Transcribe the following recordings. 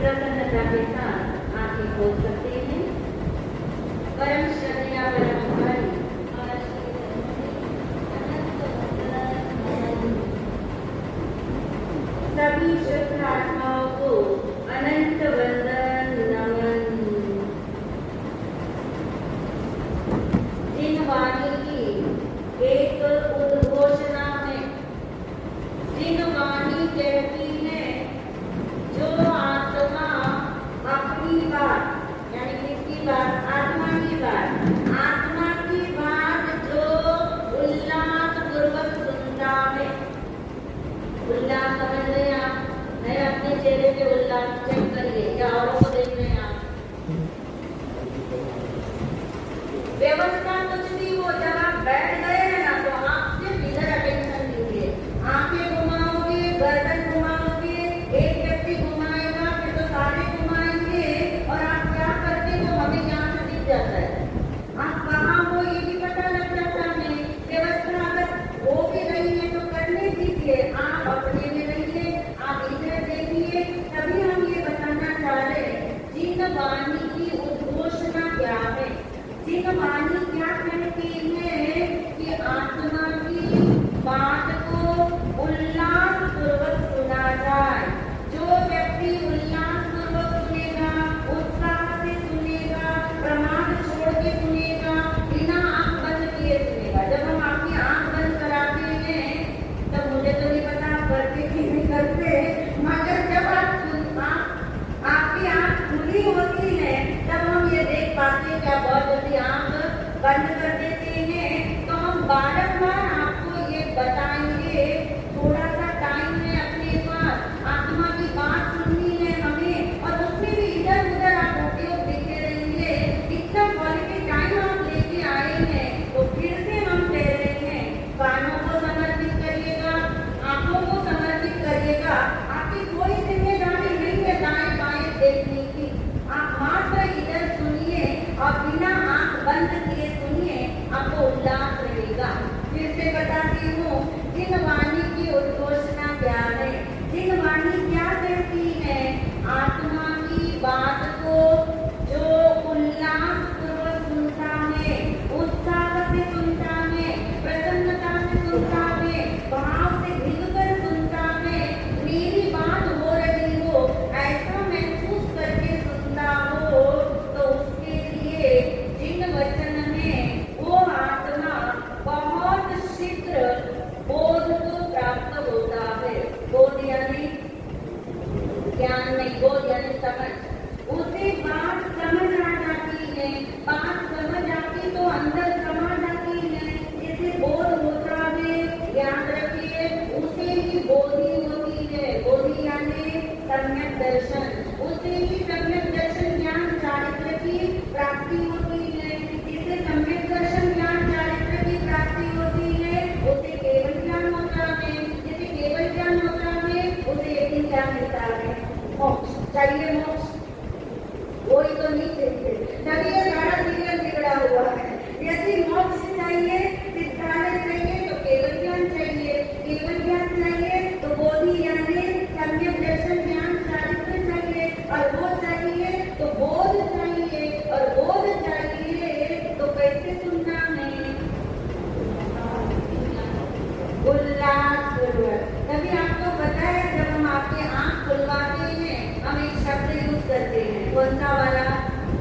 प्रसन्नता के साथ आंखें खोल सकते हैं। परम श्रद्धेय परोपकारी सभी शुद्ध आत्माओं को अनंत वंदन नमन। जिन वाणी की एक उद्घोषणा में जिन वाणी कहती है जो आत्मा अपनी बात यानी किसकी बात, आत्मा की बात जो उल्लास पूर्वक सुनता है। उल्लास समझ रहे हैं आप? नहीं, अपने चेहरे पे उल्लास चेक करिए, क्या औरों को देख रहे हैं आप? व्यवस्था कुछ भी हो, जब आप बैठ गए हैं ना तो आप सिर्फ इधर अटेंशन दीजिए। आंखें घुमाओगे, गर्दन घुमाओगे, एक व्यक्ति घुमाएगा फिर तो सारे घुमाएंगे और आप क्या करते हो हमें यहाँ से दिख जाता है। आप कहाँ हो ये भी पता लग जाता है। व्यवस्था अगर हो भी रही है तो करने दीजिए, आप अपने में रहिए, आप इधर देखिए। तभी हम ये बताना चाह रहे हैं जिन वाणी की उद्घोषणा क्या है, जिन वाणी क्या कहती है कि आत्मा की बात को उल्लास पूर्वक सुना जाए। जो व्यक्ति उल्लास पूर्वक सुनेगा, उत्साह से सुनेगा, प्रमाद छोड़ के सुनेगा, बिना आंख बंद किए सुनेगा। जब हम आपकी आंख बंद कराते हैं तब मुझे तो नहीं पता आप करते कि नहीं करते, मगर जब आपकी आंख खुली होती है तब हम ये देख पाते हैं कि आप बहुत जल्दी आंख बंद कर देते हैं। तो हम बारंबार आपको ये बताएंगे, थोड़ा सा टाइम है अपने पास, आत्मा की बात सुननी है हमें, और उसमें भी इधर उधर आप उपयोग देते रहेंगे। इतना क्वालिटी टाइम आप लेके आए हैं तो फिर से हम कह रहे हैं कानों को समर्पित करिएगा, आंखों को समर्पित करिएगा। आपकी कोई जिम्मेदारी नहीं है दाएं बाएं देखने की, आप मात्र इधर सुनिए और बिना आंख बंद किए सुनिए, आपको उल्लास रहेगा। फिर से बताती हूँ जिन वाणी की उद्घोषणा क्या है, जिन वाणी क्या कहती है, आत्मा की बात को जो उल्लास पूर्वक सुनता है, उत्साह से सुनता है, प्रसन्नता से सुनता है, भाव से भीगकर सुनता है, मेरी बात हो रही हो ऐसा महसूस करके सुनता हो, तो उसके लिए जिन वचन है वो आत्मा बहुत शीघ्र बोध को प्राप्त होता है। बोध यानी ज्ञान नहीं, बोध यानी समझ। उसे बात समझ आ जाती है, बात समझ आती तो अंदर समा जाती है, जिसे बोध होता है याद रखिए उसे ही बोधि होती है। बोधि यानी सम्यक दर्शन, उसे ही सम्यक दर्शन ज्ञान चारित्र की प्राप्ति होती है। जिसे सम्यक दर्शन ज्ञान चारित्र की प्राप्ति होती है उसे केवल ज्ञान होता है। जिसे केवल ज्ञान होता है उसे एक दिन क्या मिलता है, मोक्ष। चाहिए मोक्ष, वही तो नहीं चाहिए, तभी ये सारा सीरियल बिगड़ा हुआ है। यदि मोक्ष चाहिए, सिद्धालय चाहिए तो केवल ज्ञान चाहिए, केवल ज्ञान चाहिए तो बोधि यानी सम्यक दर्शन ज्ञान चारित्र चाहिए, और वो चाहिए तो बोध चाहिए, और बोध चाहिए तो कैसे सुनना है, उल्लास पूर्वक। तभी आपको पता है जब हम आपके आंख खुलवाते हैं हम एक शब्द यूज करते हैं, कौन सा वाला,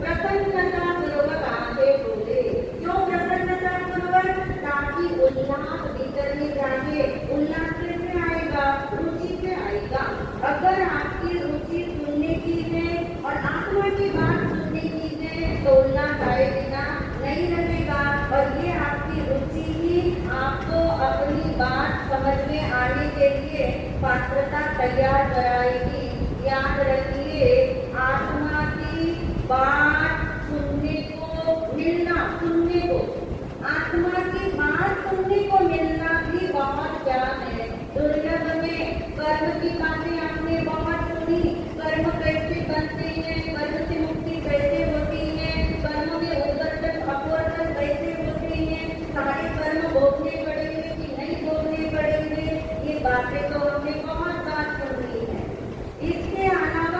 प्रसन्नता पूर्वक आंखें खोले। क्यों प्रसन्नता पूर्वक? ताकि उल्लास भीतर में जाए। उल्लास कैसे आएगा, रुचि से आएगा। अगर आपकी रुचि सुनने की है और आत्मा की बात सुनने की है तो उल्लास आएगा नहीं लगेगा, और ये आपकी रुचि ही आपको अपनी बात समझ में आने के लिए पात्रता तैयार कराएगी। याद रखिए आत्मा की बात सुनने को मिलना, सुनने को आत्मा की बात सुनने को मिलना भी बहुत ज्ञान है। दुर्लभ में कर्म की बातें आपने बहुत सुनी, कर्म कैसे बनते हैं, कर्म से मुक्ति कैसे होती है, कर्म में उद्वर्तन अपवर्तन कैसे होते हैं, सारे कर्म भोगने पड़ेंगे कि नहीं भोगने पड़ेंगे, ये बातें तो हमने बहुत बात सुन ली है। इसके अलावा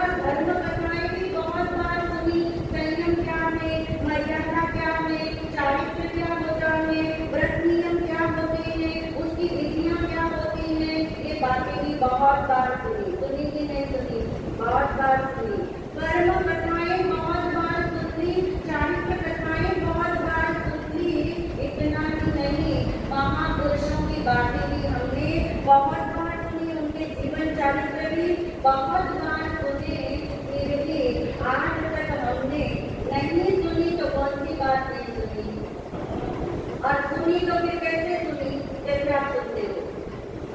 बहुत बार सुने, फिर भी आज तक हमने नहीं सुनी तो कौन सी बात नहीं सुनी, और सुनी तो फिर कैसे सुनी? जैसे आप सुनते हो,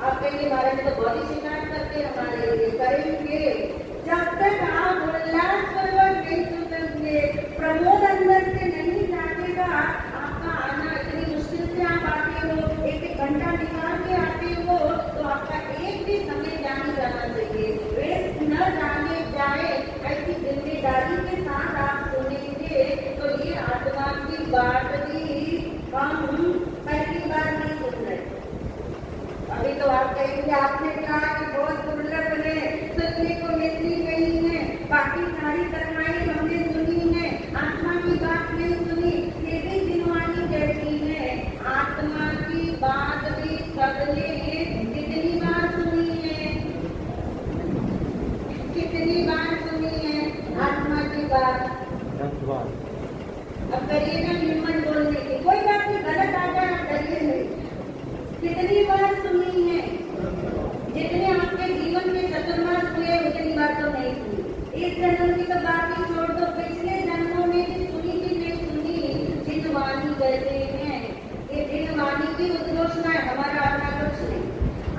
आप कहेंगे महाराज तो बहुत ही शिकायत करते हैं हमारे लिए, करेंगे जब तक आप उल्लासपूर्वक नहीं सुनेंगे, प्रमोद अंदर से नहीं जागेगा। आपका आना इतनी मुश्किल से आप आते हो, एक घंटा निकाल के आते हो, तो आपका एक भी समय जाने जाना चाहिए, वेस्ट न जाने जाए, ऐसी जिम्मेदारी के साथ आप सुनेंगे। तो ये आत्मा की बात भी हम पहली बार नहीं सुन रहे। अभी तो आप कहेंगे आपने कहा कि बहुत दुर्लभ है, सुनने को मिलती नहीं है, बाकी सारी कथाएं हमने सुनी है, आत्मा की बात नहीं सुनी। ये भी जिनवानी कहती है आत्मा की बात भी सबने कितनी बार सुनी है, कितनी बार सुनी है आत्मा की बात? अब करिए ना हिम्मत बोलने की, कोई बात नहीं, गलत आ जाए आप डरिए नहीं। कितनी बार सुनी है? जितने आपके जीवन के चतुर्मास हुए उतनी बार तो नहीं सुनी। इस जन्म की तो बात ही छोड़ दो, पिछले जन्मों में भी सुनी कि नहीं सुनी। जिनवानी कहते हैं, ये जिनवानी की उद्घोषणा है, हमारा अपना कुछ नहीं।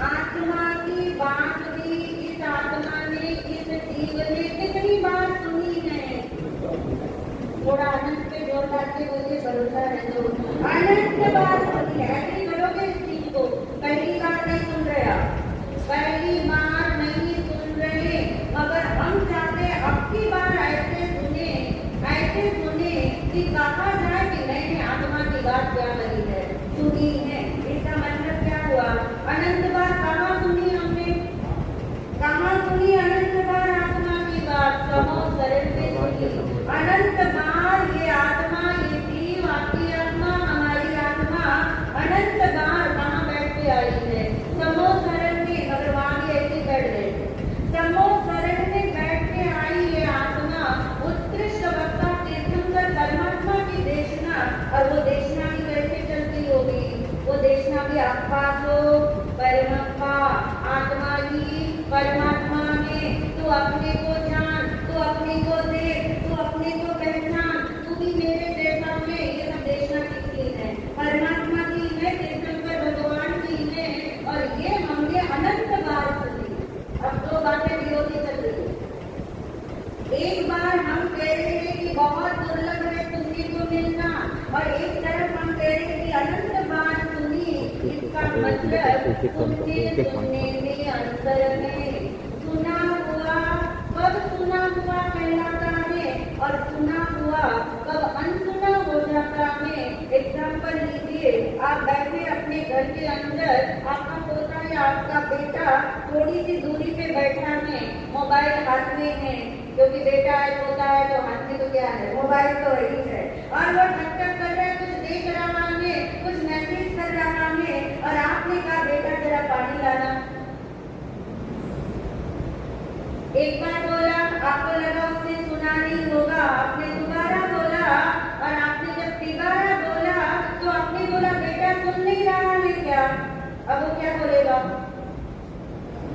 आत्मा की बात भी इस आत्मा ने, इस जीव ने कितनी बार सुनी है? थोड़ा अनंत पे जोर डाल के बोलिए, भरोसा है तो अनंत बार सुनी है। ऐसे करोगे इस चीज को, पहली बार नहीं सुन रहे आप, पहली बार नहीं सुन रहे, मगर हम चाहते अब की बार ऐसे सुने कि कहा जाए कि नहीं आत्मा की बात क्या लगी है, सुनी है। इसका मतलब क्या हुआ? अनंत बार कहाँ सुनी हमने? कहाँ सुनी अनंत बार आत्मा की बात? समो शरीर में सुनी अनंत बार। ये आत्मा, ये जीव, आपकी आत्मा, हमारी आत्मा अनंत बार कहाँ बैठ के आई है? समो शरण में। मगर वहां भी ऐसे बैठ गए, समो शरण में बैठ के आई ये आत्मा, उत्कृष्ट वक्ता तीर्थंकर परमात्मा की देशना। और वो देशना भी कैसे चलती होगी? वो देशना भी आपका हो परमात्मा, आत्मा ही परमात्मा में। तू अपने को जान, तू अपने को देख, तू अपने को पहचान, तू भी मेरे जैसा है। ये सब देशना किसकी है? परमात्मा की है, तीर्थंकर भगवान की है। और ये हमने अनंत बार सुनी। अब दो बातें विरोधी चल रही है। एक बार हम कह रहे हैं कि बहुत दुर्लभ है सुनने को मिलना, और एक तरफ हम कह रहे हैं कि अनंत बार सुनी। इसका मतलब सुनने में अंतर में सुना हुआ कब सुना हुआ कहलाता है, और सुना हुआ कब अनसुना हो जाता है। एग्जाम्पल लीजिए, आप बैठे अपने घर के अंदर, आपका पोता या आपका बेटा थोड़ी सी दूरी पे बैठा है, मोबाइल हाथ में है, क्योंकि बेटा है, पोता है, तो हाथ में तो क्या है? मोबाइल तो वही है। और वो टक कर रहा है, कुछ देख रहा है, कुछ मैसेज कर रहा है, और आपने कहा बेटा जरा पानी लाना। एक बार बोला, आपको लगा उसने सुना नहीं होगा, आपने दोबारा बोला, और आपने जब तिबारा बोला तो आपने बोला बेटा सुन नहीं रहा है क्या? अब वो क्या बोलेगा?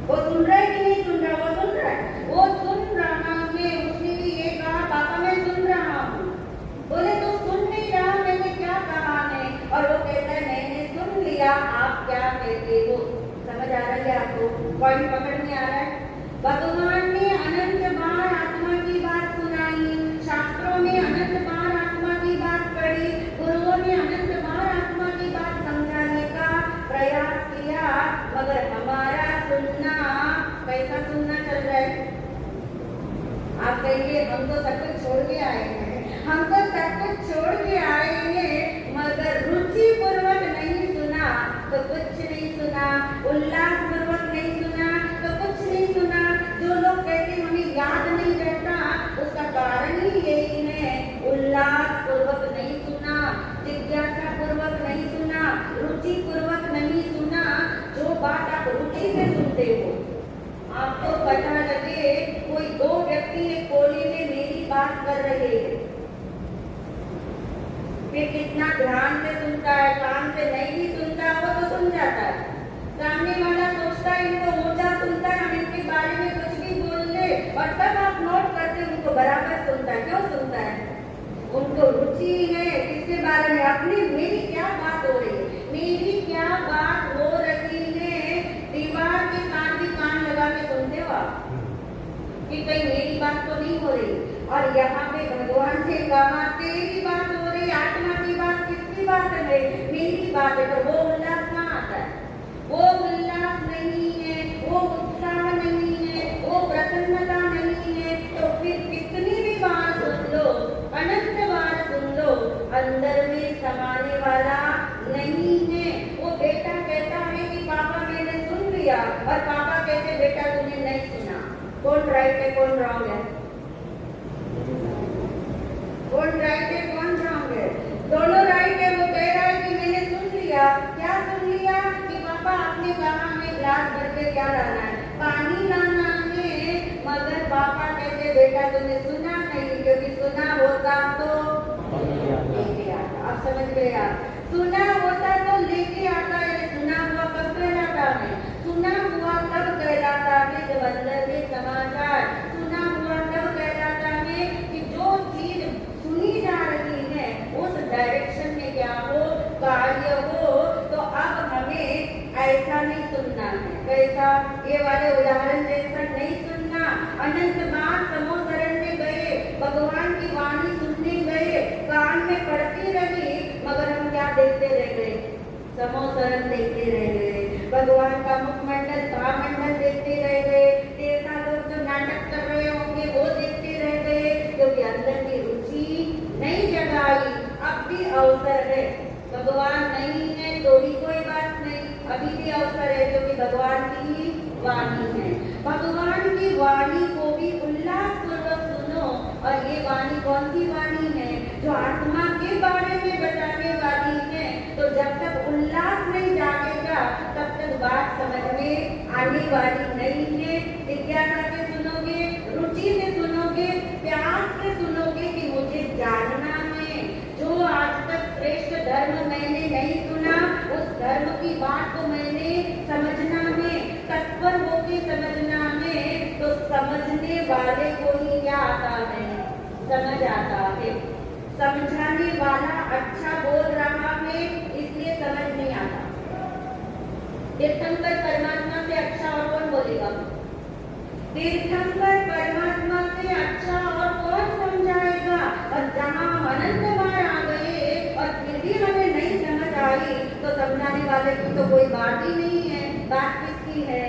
वो सुन रहा है कि नहीं सुन रहा? वो सुन रहा है, वो सुन रहा है। उसने भी ये कहा पापा मैं सुन रहा हूँ। बोले तो सुन नहीं रहा, मैंने क्या कहा है? और वो कहता है मैंने सुन लिया, आप क्या कहते हो? समझ आ रही है आपको? पॉइंट पकड़ में आ रहा है? भगवान ने अनंत बार आत्मा की बात सुनाई, शास्त्रों में अनंत बार आत्मा की बात पढ़ी, गुरुओं ने अनंत बार आत्मा की बात समझाने का प्रयास किया, मगर हमारा सुनना कैसा सुनना चल रहा है? आप कहिए हम तो सब कुछ छोड़ के आए हैं, हम तो सब कुछ छोड़ के आए हैं, मगर रुचि पूर्वक नहीं सुना तो कुछ नहीं सुना, उल्लास पूर्वक नहीं सुना तो कुछ नहीं सुना। जो लोग कहते हमें याद नहीं रहता, उसका कारण ही यही है, उल्लास पूर्वक नहीं सुना, जिज्ञासा पूर्वक नहीं सुना, रुचि पूर्वक नहीं सुना। जो बात आप रुचि से सुनते हो, आपको पता लगे कोई दो व्यक्ति एक कोने में मेरी बात कर रहे हैं, फिर कितना ध्यान से सुनता है, कान से नहीं भी सुनता हो तो सुन जाता है। सामने वाला सोचता है इनको ऊंचा सुनता है, हम इनके बारे में कुछ भी और तब आप नोट करते उनको बराबर सुनता है। क्यों सुनता है? उनको रुचि है किसके बारे में? अपनी मेरी क्या बात हो रही है, मेरी क्या बात हो रही है। दीवार के साथ भी कान लगा के सुनते हो आप कि कहीं मेरी बात तो नहीं हो रही। और यहाँ पे भगवान से कहा तेरी बात हो रही, आत्मा की बात, किसकी बात है? मेरी बात है। तो वो उल्लास कहाँ आता है? वो उल्लास नहीं है, वो उत्साह नहीं है, वो प्रसन्नता नहीं है। तो फिर कितनी भी बार सुन लो, अनंत बार सुन लो, अंदर में समाने वाला नहीं है। वो बेटा कहता है कि पापा मैंने सुन लिया, और पापा कहते बेटा तूने नहीं सुना। कौन राइट है कौन रॉन्ग है? कौन राइट है कौन रॉन्ग है? दोनों राइट है। वो कह रहा है कि मैंने सुन लिया। क्या सुन लिया? कि पापा आपने कहा हमें ग्लास भर के क्या लाना है? पानी लाना है। मगर पापा कहते बेटा तुमने सुना नहीं, क्योंकि सुना होता तो लेके आता। आप समझ गए? आप सुना होता तो लेके आता है। सुना हुआ कब कहलाता है? सुना हुआ तब कहलाता है जब अंदर में समाचार। सुना हुआ तब कहलाता है कि जो चीज सुनी जा रही है उस डायरेक्शन में क्या हो, कार्य हो। तो अब हमें ऐसा नहीं सुनना है। कैसा? ये वाले उदाहरण जैसा नहीं सुनना। अनंत बार समोसरण में गए, भगवान की वाणी सुनने गए, कान में पड़ती रही, मगर हम क्या देखते रह गए? समोसरण देखते रह गए। भगवान का मुखमंडल, भावमंडल देखते रह गए। देवता लोग जो नाटक कर रहे होंगे वो देखते रह गए, क्योंकि अंदर की रुचि नहीं जगाई। अब भी अवसर है। भगवान नहीं है तो भी कोई बात नहीं, अभी भी अवसर है, क्योंकि भगवान की वाणी है। भगवान की वाणी को भी उल्लास पूर्वक सुनो। और ये वाणी कौन सी वाणी है? जो आत्मा के बारे में बताने वाली है। तो जब तक उल्लास नहीं जागेगा तब तक बात समझ में आने वाली नहीं है। जिज्ञासा से सुनोगे, रुचि से सुनोगे, प्यास से सुनोगे कि मुझे जानना है। जो आज तक श्रेष्ठ धर्म मैंने नहीं सुना, उस धर्म की बात को मैंने समझना है, तत्पर होके समझना है। तो समझने वाले को ही क्या आता है? समझ आता है। समझाने वाला अच्छा बोल रहा है इसलिए समझ नहीं आता। तीर्थंकर परमात्मा से अच्छा और कौन बोलेगा? तीर्थंकर परमात्मा से अच्छा और कौन समझाएगा? और जहाँ अनंत बार आ गए और फिर भी हमें नहीं समझ आई, तो समझाने वाले की तो कोई बात ही नहीं है। बात किसकी है?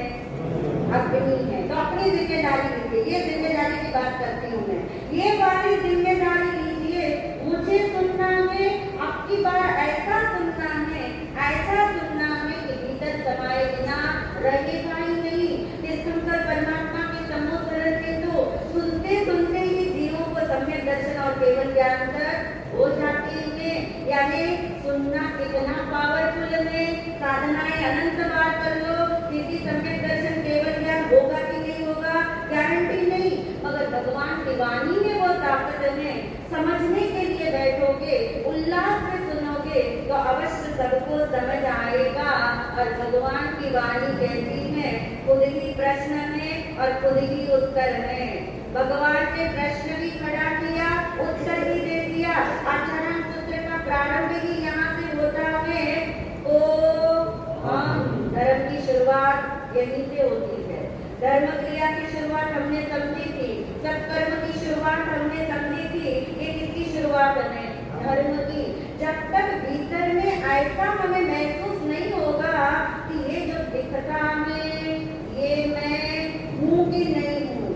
अपनी है। तो अपनी जिम्मेदारी लीजिए। ये जिम्मेदारी की बात करती हूँ मैं। ये वाली जिम्मेदारी लीजिए। मुझे सुनना है, आपकी बात ऐसा सुनना है, ऐसा सुनना है कि भीतर समाये बिना रहेगा ही नहीं। तीर्थंकर परमात्मा के समोसरण के तो सुनते सुनते ही जीवों को सम्यक दर्शन और केवल ज्ञान तक हो जाती है। यानी सुनना कितना पावरफुल है। साधनाएं अनंत बार कर लो, किसी सम्यक दर्शन केवल ज्ञान होगा कि नहीं होगा गारंटी नहीं, मगर भगवान की वाणी में वो ताकत है। समझने के लिए बैठोगे, उल्लास से सुनोगे तो अवश्य सबको समझ आएगा। और भगवान की वाणी कहती है, खुद ही प्रश्न है और खुद ही उत्तर है। भगवान ने प्रश्न भी खड़ा किया, उत्तर भी दे दिया। आचरण सूत्र का प्रारंभ ही यहाँ से होता है। तो धर्म की शुरुआत यहीं से होती है। धर्म क्रिया की शुरुआत हमने समझी थी, सत्कर्म की शुरुआत हमने समझी थी। ये किसकी शुरुआत है? धर्म की। जब तक भीतर में ऐसा हमें महसूस नहीं होगा कि ये जो दिखता है ये मैं हूँ कि नहीं हूँ,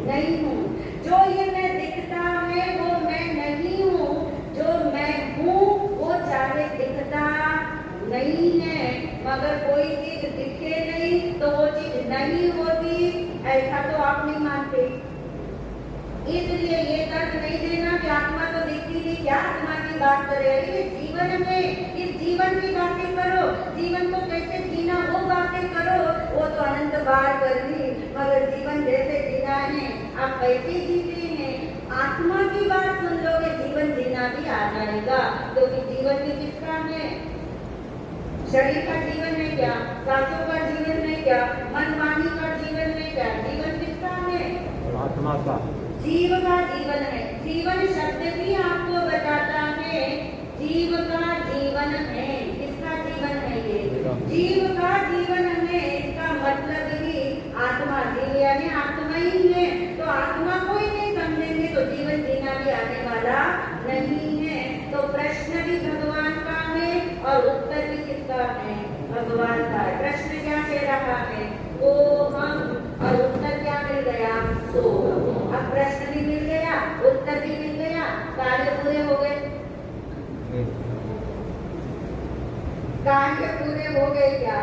नहीं हूँ। जो ये मैं दिखता है वो मैं नहीं हूँ। जो मैं हूँ वो चाहे दिखता नहीं है, मगर कोई चीज दिखे नहीं तो वो चीज नहीं होती, ऐसा तो आप नहीं मानते। इसलिए ये तर्क नहीं देना कि आत्मा तो दिखती नहीं, क्या आत्मा की बात करे। ये जीवन में इस जीवन की बातें करो, जीवन को कैसे जीना वो बातें करो। वो तो अनंत बार कर ली, मगर जीवन जैसे जीना है आप कैसे जीते हैं। आत्मा की बात सुन लोगे, जीवन जीना भी आ जाएगा। क्योंकि जीवन भी किसका है? शरीर का जीवन है क्या? सांसों का जीवन है क्या? मन वाणी का जीवन है क्या? जीवन किसका है? आत्मा का जीव का जीवन है। जीवन शब्द भी आपको बताता है जीव का जीवन है। किसका जीवन है ये? जीव का जीवन है। इसका मतलब ही आत्मा, जीव यानी आत्मा ही है। तो आत्मा को ही नहीं समझेंगे तो जीवन जीना भी आने वाला नहीं है। तो प्रश्न भी भगवान का है और उत्तर भी किसका है? भगवान का है। प्रश्न क्या कह रहा है? ओ हम, और उत्तर क्या मिल गया? सो। अब प्रश्न भी मिल गया, उत्तर भी मिल गया, कार्य पूरे हो गए। कार्य पूरे हो गए क्या?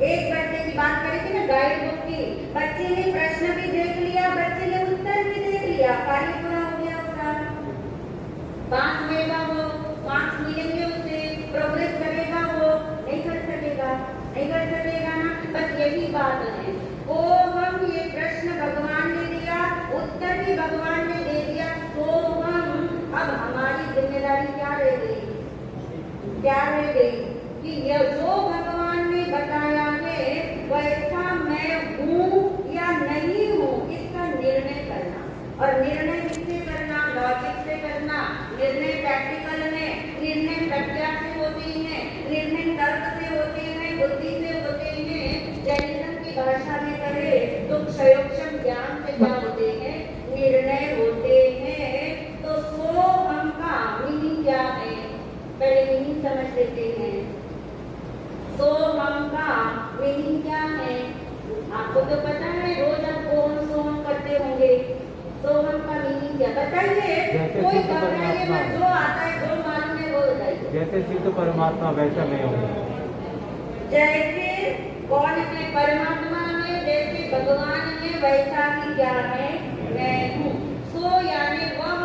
एक बच्चे की बात करेंगे ना, गाइड बुक की। बच्चे ने प्रश्न भी देख लिया, बच्चे ने उत्तर भी देख लिया, कार्य पूरा हो गया उसका। पास मिलेगा वो, मार्क्स मिलेंगे उसे, प्रोग्रेस करेगा वो, नहीं कर सकेगा, नहीं कर सकेगा ना। बस यही बात है। ओ हम, ये प्रश्न भगवान ने दिया, उत्तर भी भगवान ने दे दिया। तो हम, अब हमारी जिम्मेदारी क्या रह गई? क्या रह गई? कि यह जो भगवान ने बताया है वैसा मैं हूँ या नहीं हूँ, इसका निर्णय करना। और निर्णय किससे करना? लॉजिक से करना। निर्णय प्रैक्टिकल में, निर्णय प्रज्ञा से होते हैं, निर्णय तर्क से होते हैं, बुद्धि से होते हैं। जैनिज्म की भाषा में कहे तो क्षयोक्षम ज्ञान से क्या होते हैं? निर्णय होते हैं। तो सो हम का मीनिंग क्या है? पहले मीनिंग समझ लेते हैं। तो हम का मीनिंग क्या है? आपको तो पता है, रोज आप कौन सोम करते होंगे। तो हम का मीनिंग क्या? बताइए, कोई घबराइए मत, जो आता है जो मालूम है वो बताइए। जैसे सिद्ध परमात्मा वैसा मैं हूँ। जैसे कौन है? परमात्मा है। जैसे भगवान है वैसा ही क्या है? मैं हूँ। सो यानी वह,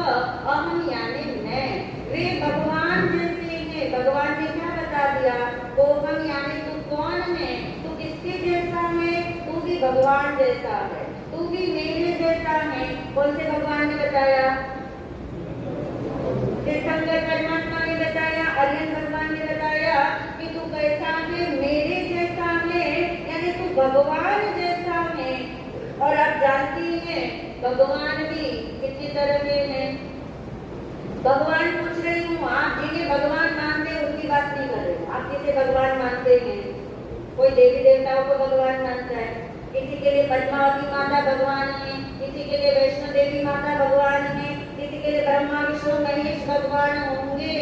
अहम यानी मैं। वे भगवान जैसे हैं। भगवान ने क्या बता दिया? ओहम यानी तू कौन है? तू किसके जैसा है? तू भी भगवान जैसा है, तू भी मेरे जैसा है। कौन से भगवान ने बताया? तीर्थंकर परमात्मा ने बताया, आर्यन भगवान ने बताया कि तू कैसा है? मेरे जैसा है, यानी तू भगवान जैसा है। और आप जानती हैं भगवान भी कितनी तरह के हैं। भगवान पूछ रही हूँ, आप जिन्हें भगवान मानते हैं उनकी बात नहीं कर रहे। आप किसे भगवान मानते हैं? कोई देवी देवताओं को भगवान मानता है, किसी के लिए पद्मावती माता भगवान है, किसी के लिए वैष्णो देवी माता भगवान है, किसी के लिए ब्रह्मा विष्णु महेश भगवान होंगे,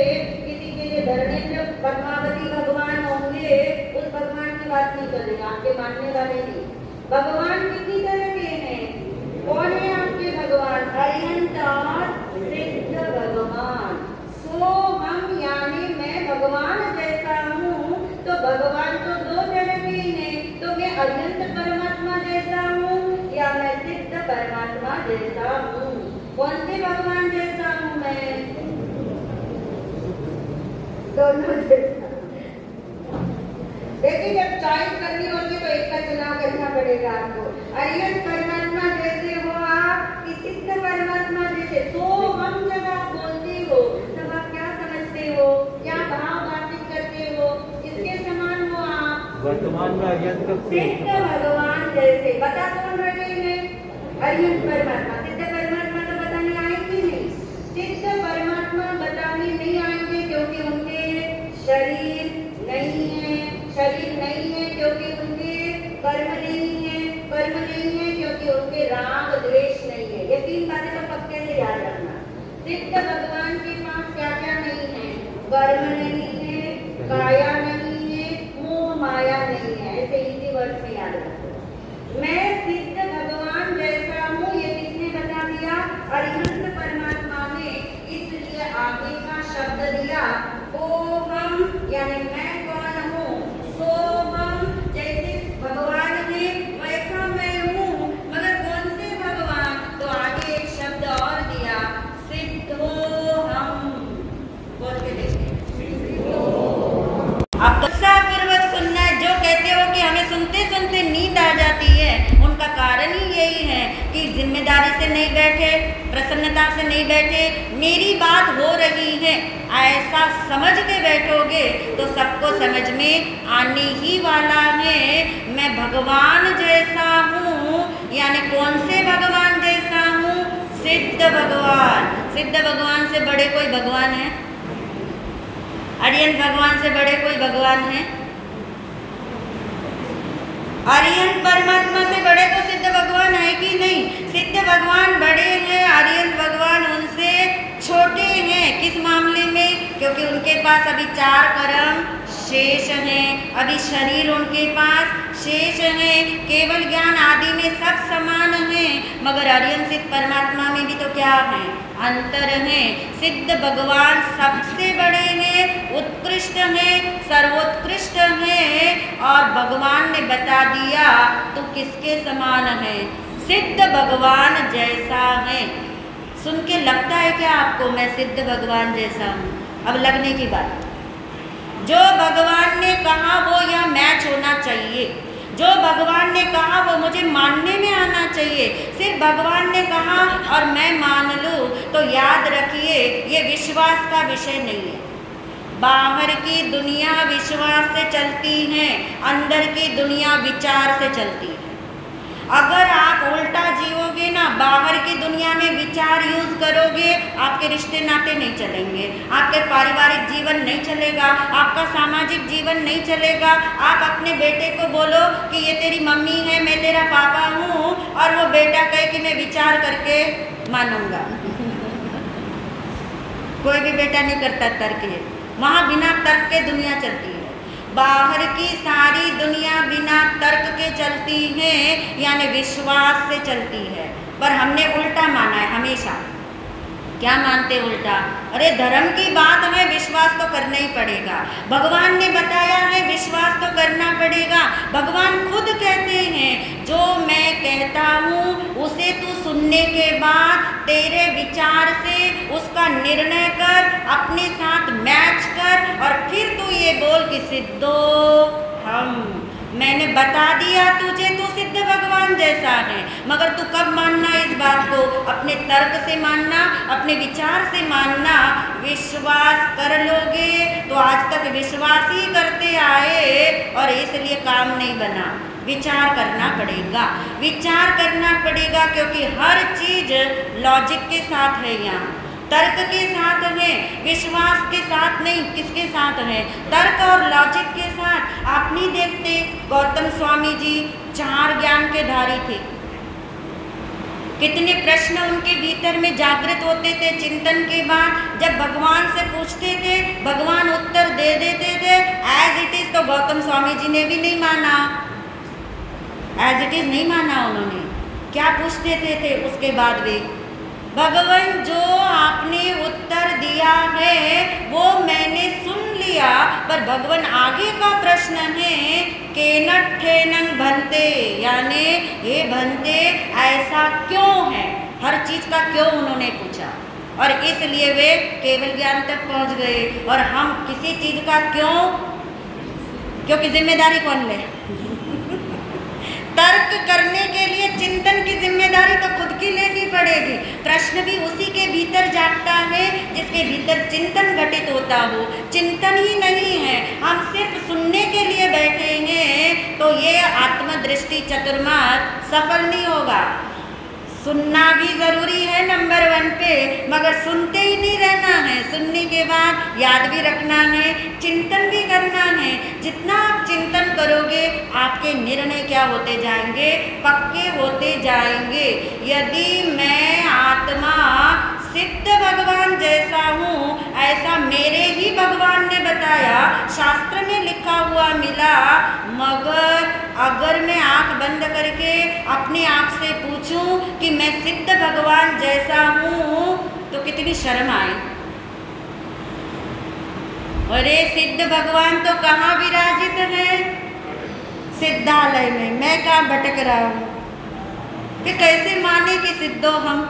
किसी के लिए धर्मेंद्र पद्मावती भगवान होंगे। उस भगवान की बात नहीं कर रही, आपके मानने वाले नहीं। भगवान कितनी तरह के हैं? कौन है आपके भगवान? अरिहंत और सिद्ध भगवान। सो हम यानी मैं भगवान जैसा हूँ। तो भगवान तो दो तरह के हैं। तो मैं अरिहंत परमात्मा जैसा हूँ या मैं सिद्ध परमात्मा जैसा हूँ? कौन से भगवान जैसा हूँ मैं? दोनों जैसा। देखिए, जब चॉइस करनी होगी तो एक का चुनाव करना पड़ेगा आपको। अरिहंत परमात्मा जैसे हो आप कि सिद्ध परमात्मा जैसे। तो हम जब आप बोलते हो तब आप क्या समझते हो? क्या भाव भाषित करते हो? किसके समान हो आप? वर्तमान में अरिहंत सिद्ध भगवान जैसे। बता कौन रहे हैं? अरिहंत परमात्मा। सिद्ध परमात्मा तो बताने आएंगे नहीं। सिद्ध परमात्मा बताने नहीं आएंगे क्योंकि उनके शरीर नहीं है। शरीर नहीं है क्योंकि उनके कर्म नहीं है। कर्म नहीं है क्योंकि उनके राग द्वेष नहीं है। ये तीन बातें तो पक्के से याद रखना। सिद्ध भगवान के पास क्या क्या नहीं है? कर्म नहीं है, काया नहीं है, मोह माया नहीं है। ऐसे इसी वर्ड में याद रखो। मैं सिद्ध भगवान जैसा हूँ, ये किसने बता दिया? अरिहंत परमात्मा ने। इसलिए आगे का शब्द दिया ओहम, यानी मैं कौन हूँ? सो हम, जैसे भगवान है वैसा मैं हूँ। मगर कौन से भगवान? तो आगे एक शब्द और दिया, सिद्धो हम। बोल के देखिए। आप उत्साहपूर्वक सुनना है। जो कहते हो कि हमें सुनते सुनते नींद आ जाती है, उनका कारण ही यही है कि जिम्मेदारी से नहीं बैठे, प्रसन्नता से नहीं बैठे। मेरी बात हो रही है ऐसा समझ के बैठोगे तो सबको समझ में आने ही वाला है। मैं भगवान जैसा हूँ, यानी कौन से भगवान भगवान। सिद्ध भगवान से बड़े कोई भगवान है? आर्यन भगवान से बड़े कोई भगवान है? आर्यन परमात्मा से बड़े तो सिद्ध भगवान है कि नहीं? सिद्ध भगवान बड़े हैं, आर्यन भगवान उनसे छोटे हैं। किस मामले में? क्योंकि उनके पास अभी 4 कर्म शेष हैं, अभी शरीर उनके पास शेष है। केवल ज्ञान आदि में सब समान है, मगर आर्यन सिद्ध परमात्मा में भी तो क्या है? अंतर है। सिद्ध भगवान सबसे बड़े हैं, उत्कृष्ट हैं, सर्वोत्कृष्ट हैं, और भगवान ने बता दिया तो किसके समान है? सिद्ध भगवान जैसा है। सुन के लगता है क्या आपको मैं सिद्ध भगवान जैसा हूँ? अब लगने की बात, जो भगवान ने कहा वो यह मैच होना चाहिए, जो भगवान ने कहा वो मुझे मानने में आना चाहिए। सिर्फ भगवान ने कहा और मैं मान लूँ तो याद रखिए ये विश्वास का विषय नहीं है। बाहर की दुनिया विश्वास से चलती है, अंदर की दुनिया विचार से चलती है। अगर आप उल्टा जियोगे ना, बाहर की दुनिया में विचार यूज करोगे, आपके रिश्ते नाते नहीं चलेंगे, आपके पारिवारिक जीवन नहीं चलेगा, आपका सामाजिक जीवन नहीं चलेगा। आप अपने बेटे को बोलो कि ये तेरी मम्मी है, मैं तेरा पापा हूँ, और वो बेटा कहे कि मैं विचार करके मानूंगा। कोई भी बेटा नहीं करता तर्क, ये वहाँ बिना तर्क के दुनिया चलती है। बाहर की सारी दुनिया बिना तर्क के चलती है, यानी विश्वास से चलती है। पर हमने उल्टा माना है हमेशा। क्या मानते उल्टा? अरे धर्म की बात है, विश्वास तो करना ही पड़ेगा। भगवान ने बताया है विश्वास तो करना पड़ेगा। भगवान खुद कहते हैं जो मैं कहता हूँ उसे तू सुनने के बाद तेरे विचार से उसका निर्णय कर, अपने साथ मैच कर, और फिर तू ये बोल कि सिद्धो मैंने बता दिया तुझे, तू सिद्ध भगवान जैसा है। मगर तू कब मानना इस बात को? अपने तर्क से मानना, अपने विचार से मानना। विश्वास कर लोगे तो आज तक विश्वास ही करते आए और इसलिए काम नहीं बना। विचार करना पड़ेगा, विचार करना पड़ेगा, क्योंकि हर चीज लॉजिक के साथ है, यहाँ तर्क के साथ है, विश्वास के साथ नहीं। किसके साथ है? तर्क और लॉजिक के साथ। आप नहीं देखते गौतम स्वामी जी 4 ज्ञान के धारी थे, कितने प्रश्न उनके भीतर में जागृत होते थे चिंतन के बाद। जब भगवान से पूछते थे भगवान उत्तर दे देते थे एज इट इज, तो गौतम स्वामी जी ने भी नहीं माना, एज इट इज नहीं माना उन्होंने। क्या पूछते थे उसके बाद वे? भगवान जो आपने उत्तर दिया है वो मैंने सुन लिया, पर भगवान आगे का प्रश्न है केनठेनं भन्ते, यानी हे भन्ते ऐसा क्यों है? हर चीज का क्यों उन्होंने पूछा, और इसलिए वे केवल ज्ञान तक पहुंच गए। और हम किसी चीज का क्यों? क्योंकि जिम्मेदारी कौन ले? तर्क करने के लिए चिंतन की जिम्मेदारी तो खुद की लेनी पड़ेगी। प्रश्न भी उसी के भीतर जागता है जिसके भीतर चिंतन घटित होता हो। चिंतन ही नहीं है, हम सिर्फ सुनने के लिए बैठेंगे तो ये आत्मदृष्टि चतुर्मास सफल नहीं होगा। सुनना भी जरूरी है नंबर 1 पे, मगर सुनते ही नहीं रहना है। सुनने के बाद याद भी रखना है, चिंतन भी करना है। जितना आप चिंतन करोगे आपके निर्णय क्या होते जाएंगे? पक्के होते जाएंगे। यदि मैं आत्मा सिद्ध भगवान जैसा हूँ, ऐसा मेरे ही भगवान ने बताया, शास्त्र में लिखा हुआ मिला, मगर अगर मैं आंख बंद करके अपने आप से पूछूं कि मैं सिद्ध भगवान जैसा हूँ तो कितनी शर्म आए। अरे सिद्ध भगवान तो कहाँ विराजित है? सिद्धालय में। मैं कहाँ भटक रहा हूँ कि कैसे माने कि सिद्धो हम?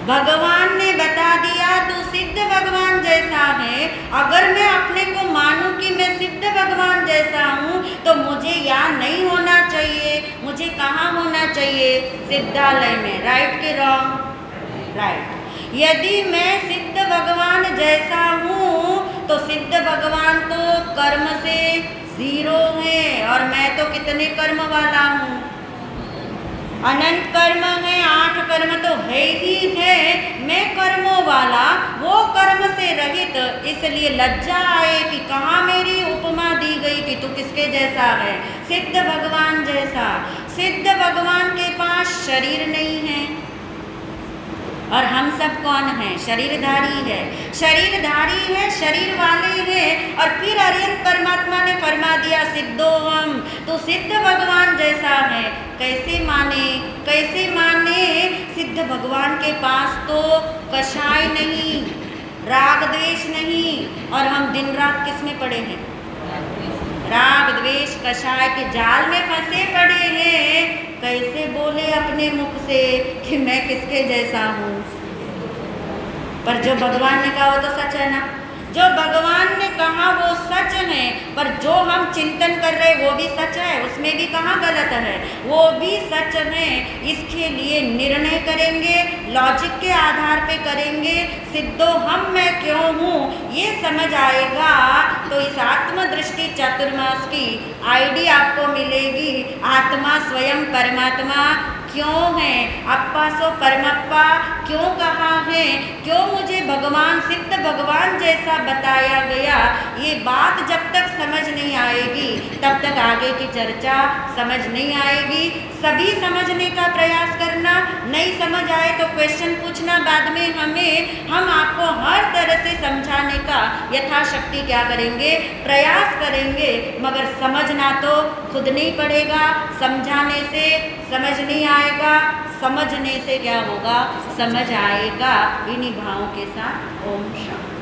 भगवान ने बता दिया तू सिद्ध भगवान जैसा है। अगर मैं अपने को मानूं कि मैं सिद्ध भगवान जैसा हूँ तो मुझे यहाँ नहीं होना चाहिए। मुझे कहाँ होना चाहिए? सिद्धालय में। राइट के रॉन्ग? राइट। यदि मैं सिद्ध भगवान जैसा हूँ तो सिद्ध भगवान तो कर्म से 0 है और मैं तो कितने कर्म वाला हूँ? अनंत कर्म है, 8 कर्म तो है ही रहित, इसलिए लज्जा आए कि कहाँ मेरी उपमा दी गई कि तू किसके जैसा है, सिद्ध भगवान जैसा। सिद्ध भगवान के पास शरीर नहीं है, और हम सब कौन हैं? शरीरधारी है, शरीरधारी है, शरीर वाले हैं। और फिर अरिहंत परमात्मा ने फरमा दिया सिद्धो हम, तो सिद्ध भगवान जैसा है। कैसे माने, कैसे माने? सिद्ध भगवान के पास तो कषाय नहीं, राग द्वेष नहीं, और हम दिन रात किस में पड़े हैं? राग द्वेष कषाय के जाल में फंसे पड़े हैं। कैसे बोले अपने मुख से कि मैं किसके जैसा हूँ? पर जो भगवान ने कहा वो तो सच है ना, जो भगवान ने कहा वो सच है। पर जो हम चिंतन कर रहे वो भी सच है, उसमें भी कहाँ गलत है, वो भी सच है। इसके लिए निर्णय करेंगे, लॉजिक के आधार पे करेंगे। सिद्धो हम मैं क्यों हूँ ये समझ आएगा तो इस आत्मदृष्टि चतुर्मास की आईडी आपको मिलेगी। आत्मा स्वयं परमात्मा क्यों है, अप्पा सो परमप्पा क्यों कहा है, क्यों मुझे भगवान सिद्ध भगवान जैसा बताया गया। ये बात जब तक समझ नहीं आएगी तब तक आगे की चर्चा समझ नहीं आएगी। सभी समझने का प्रयास करना, नहीं समझ आए तो क्वेश्चन पूछना बाद में हमें, हम आपको हर तरह से समझाने का यथाशक्ति क्या करेंगे, प्रयास करेंगे। मगर समझना तो खुद नहीं पड़ेगा, समझाने से समझ नहीं आएगा, समझने से क्या होगा, समझ आएगा। इन्हीं भावों के साथ ओम शांति।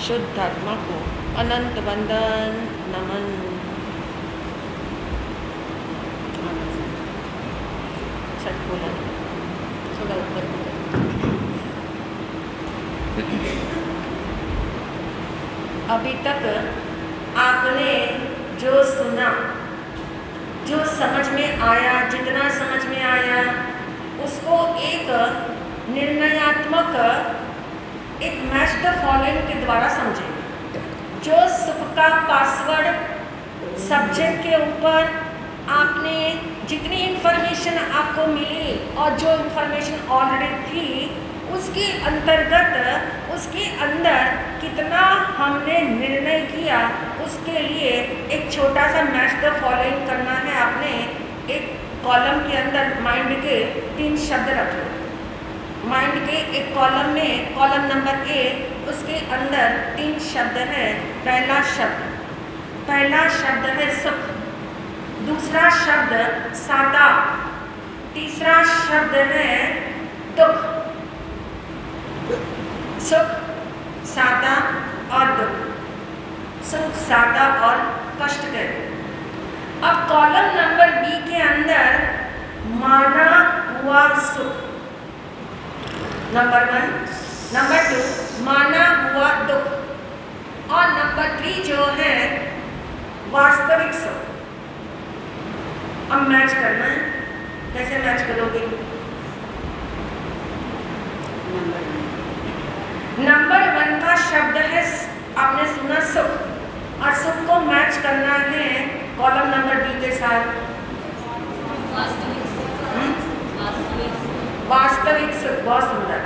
शुद्धात्मा को अनंत वंदन नमन। छठ बोला थोड़ा ऊपर। अभी तक आपने जो सुना, जो समझ में आया, जितना समझ में आया उसको एक निर्णयात्मक एक मैच द फॉलोइंग के द्वारा समझेंगे। जो सुख का पासवर्ड सब्जेक्ट के ऊपर आपने जितनी इन्फॉर्मेशन आपको मिली और जो इन्फॉर्मेशन ऑलरेडी थी उसके अंतर्गत उसके अंदर कितना हमने निर्णय किया, उसके लिए एक छोटा सा मैच द फॉलोइंग करना है। आपने एक कॉलम के अंदर माइंड के 3 शब्द रखे। माइंड के एक कॉलम में कॉलम नंबर 1 उसके अंदर 3 शब्द है। पहला शब्द है सुख, दूसरा शब्द सादा, तीसरा शब्द है दुख। सुख, सादा और दुख, सुख, सादा और कष्ट के। अब कॉलम नंबर बी के अंदर माना हुआ सुख नंबर 1, नंबर 2 माना हुआ दुख, और नंबर 3 जो है वास्तविक सुख। अब मैच करना है, कैसे मैच करोगे? नंबर 1 का शब्द है, आपने सुना सुख, और सुख को मैच करना है कॉलम नंबर बी के साथ। वास्तविक सुख, बहुत सुंदर।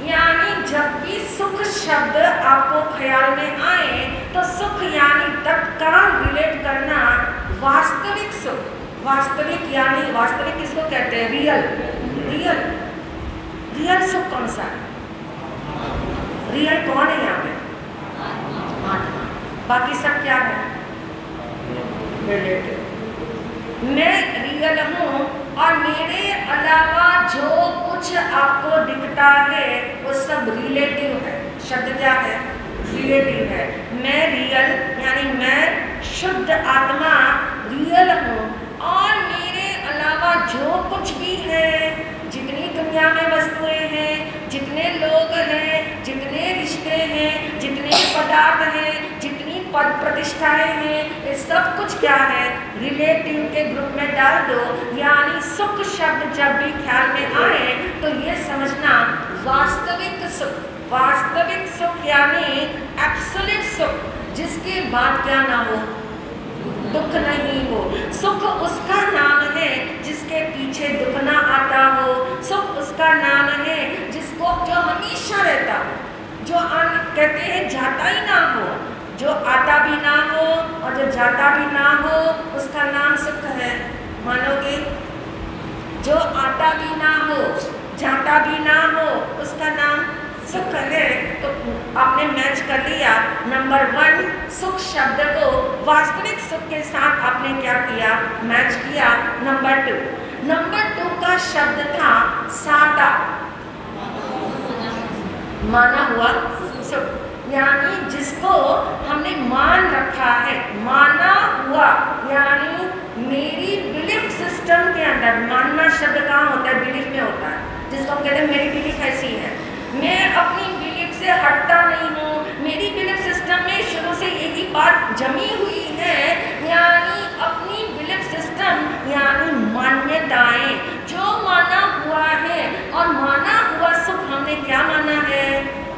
यानी जब भी सुख शब्द आपको ख्याल में आए तो सुख यानी तत्काल रिलेट करना वास्तविक सुख। वास्तविक यानी वास्तविक किसको कहते हैं? रियल। रियल, रियल सुख कौन सा है? रियल कौन है यहाँ पे? आत्मा। बाकी सब क्या है? रिलेटिव। मैं रियल हूँ और मेरे अलावा जो कुछ आपको दिखता है वो सब रिलेटिव है। शब्द क्या है? रिलेटिव है। मैं रियल यानी मैं शुद्ध आत्मा रियल हूँ, और मेरे अलावा जो कुछ भी है, जितनी दुनिया में वस्तुएं हैं, जितने लोग हैं, जितने रिश्ते हैं, जितने पदार्थ हैं, जितनी पद प्रतिष्ठाएं हैं, ये सब कुछ क्या है, रिलेटिव के ग्रुप में डाल दो। यानी सुख शब्द जब भी ख्याल में आए तो ये समझना वास्तविक सुख, वास्तविक सुख यानी एब्सोल्यूट सुख, जिसके बाद क्या ना हो, दुख नहीं हो। सुख उसका नाम है जिसके पीछे दुख ना आता हो। सुख उसका नाम है जिसको जो हमेशा रहता हो, जो कहते हैं जाता ही ना हो, जो आता भी ना हो और जो जाता भी ना हो, उसका नाम सुख है। मानोगे? जो आता भी ना हो, जाता भी ना हो, उसका नाम सुख है। तो आपने मैच कर लिया। नंबर 1 सुख शब्द को वास्तविक सुख के साथ आपने क्या किया, मैच किया। नंबर 2 का शब्द था साता, माना हुआ सुख, यानी जिसको हमने मान रखा है, माना हुआ, यानी मेरी बिलीफ सिस्टम के अंदर। मानना शब्द कहाँ होता है, बिलीफ में होता है, जिसको हम कहते हैं मेरी बिलीफ ऐसी है, मैं अपनी बिलीफ से हटता नहीं हूँ, मेरी बिलीफ सिस्टम में शुरू से एक ही बात जमी हुई है, यानी अपनी बिलीफ सिस्टम यानी मान्यताएं जो माना हुआ है। और माना हुआ सुख हमने क्या माना है,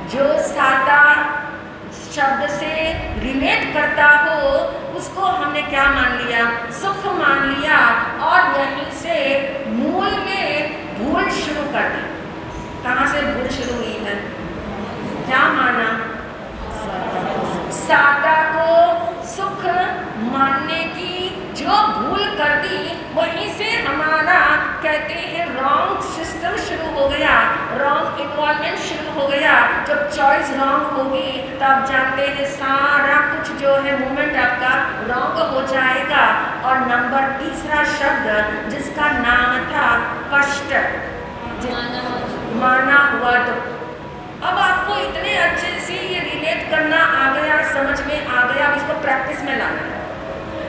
जो सादा शब्द से रिलेट करता हो उसको हमने क्या मान लिया, सुख मान लिया। और यहीं से मूल में भूल शुरू कर दी। कहाँ से भूल शुरू हुई है, क्या माना, सादा को सुख मानने की जो भूल कर दी, वहीं से हमारा कहते हैं रॉन्ग सिस्टम शुरू हो गया, रॉन्ग इन्वॉल्वमेंट शुरू हो गया। जब चॉइस रॉन्ग होगी तो आप जानते हैं सारा कुछ जो है मूवमेंट आपका रॉन्ग हो जाएगा। और नंबर 3 शब्द जिसका नाम था कष्ट, माना हुआ दुख। अब आपको इतने अच्छे से ये रिलेट करना आ गया, समझ में आ गया, अब इसको प्रैक्टिस में लाना है,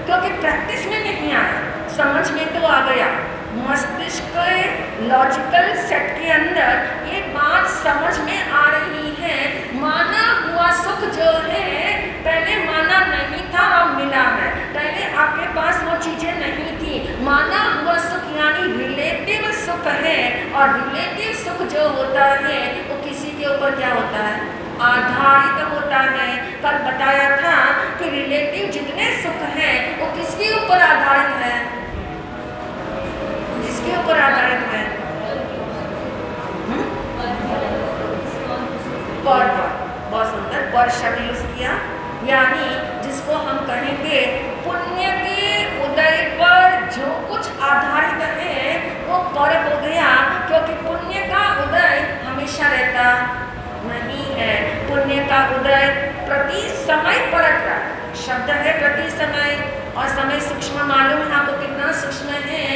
क्योंकि प्रैक्टिस में नहीं आया, समझ में तो आ गया। मस्तिष्क के लॉजिकल सेट के अंदर ये बात समझ में आ रही है। माना हुआ सुख जो है पहले माना नहीं था, अब मिला है। पहले आपके पास वो चीजें नहीं थी। माना हुआ सुख यानी रिलेटिव सुख है, और रिलेटिव सुख जो होता है वो किसी के ऊपर क्या होता है, आधारित होता है। कल बताया था कि रिलेटिव जितने सुख है वो किसके ऊपर आधारित है, किसके ऊपर आधारित है, पर। बहुत सुंदर पर शब्द यूज किया, यानी जिसको हम कहेंगे पुण्य के उदय पर जो कुछ आधारित है वो पर हो गया, क्योंकि पुण्य का उदय हमेशा रहता नहीं है। पुण्य का उदय प्रति समय परत रहा, शब्द है प्रति समय, और समय सूक्ष्म मालूम है आपको कितना सूक्ष्म है,